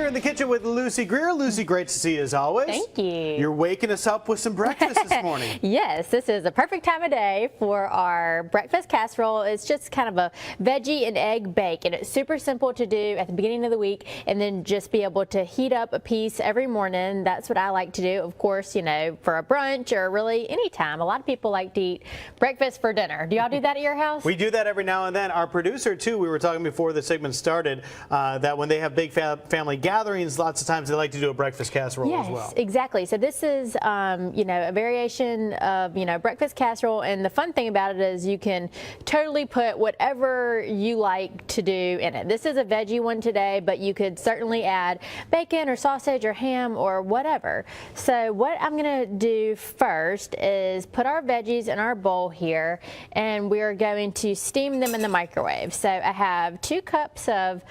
Here in the kitchen with Lucy Greer. Lucy, great to see you as always. Thank you. You're waking us up with some breakfast this morning. Yes, this is the perfect time of day for our breakfast casserole. It's just kind of a veggie and egg bake, and it's super simple to do at the beginning of the week and then just be able to heat up a piece every morning. That's what I like to do, of course, you know, for a brunch or really any time. A lot of people like to eat breakfast for dinner. Do y'all do that at your house? We do that every now and then. Our producer, too, we were talking before the segment started, that when they have big family gatherings, lots of times they like to do a breakfast casserole as well. Yes, exactly. So this is, you know, a variation of, you know, breakfast casserole. And the fun thing about it is you can totally put whatever you like to do in it. This is a veggie one today, but you could certainly add bacon or sausage or ham or whatever. So what I'm going to do first is put our veggies in our bowl here, and we're going to steam them in the microwave. So I have 2 cups of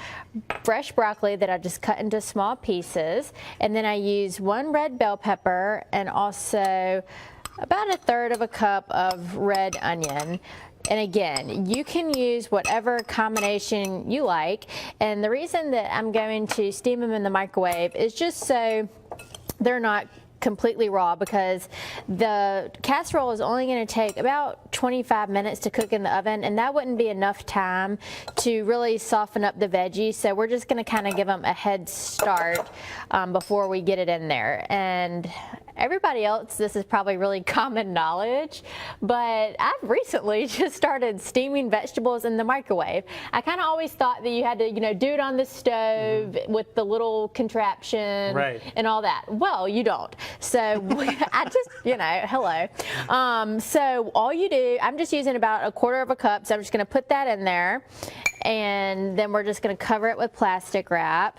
fresh broccoli that I just cut into small pieces, and then I use 1 red bell pepper and also about 1/3 cup of red onion. And again, you can use whatever combination you like, and the reason that I'm going to steam them in the microwave is just so they're not completely raw, because the casserole is only going to take about 25 minutes to cook in the oven, and that wouldn't be enough time to really soften up the veggies. So we're just going to kind of give them a head start before we get it in there. And everybody else, this is probably really common knowledge, but I've recently just started steaming vegetables in the microwave. I kind of always thought that you had to, you know, do it on the stove with the little contraption and all that. Well, you don't. So I just, you know, hello. So all you do, I'm just using about 1/4 cup, so I'm just going to put that in there, and then we're just going to cover it with plastic wrap.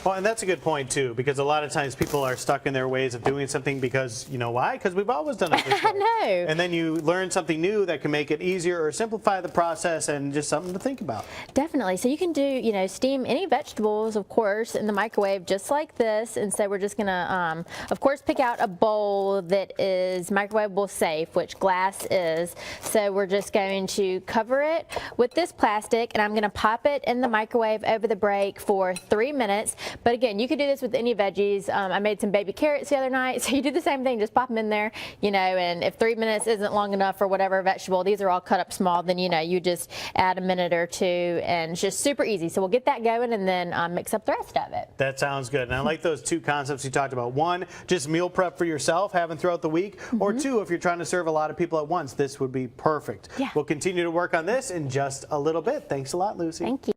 Well, and that's a good point, too, because a lot of times people are stuck in their ways of doing something because, you know why? Because we've always done it this way. I know. And then you learn something new that can make it easier or simplify the process, and just something to think about. Definitely. So you can do, you know, steam any vegetables, of course, in the microwave just like this. And so we're just going to, of course, pick out a bowl that is microwavable safe, which glass is. So we're just going to cover it with this plastic, and I'm going to pop it in the microwave over the break for 3 minutes. But again, you could do this with any veggies. I made some baby carrots the other night, so you do the same thing, just pop them in there, you know, and if 3 minutes isn't long enough for whatever vegetable, these are all cut up small, then, you know, you just add a minute or 2, and it's just super easy. So we'll get that going and then mix up the rest of it. That sounds good. And I like those 2 concepts you talked about. 1, just meal prep for yourself, having throughout the week, or 2, if you're trying to serve a lot of people at once, this would be perfect. Yeah. We'll continue to work on this in just a little bit. Thanks a lot, Lucy. Thank you.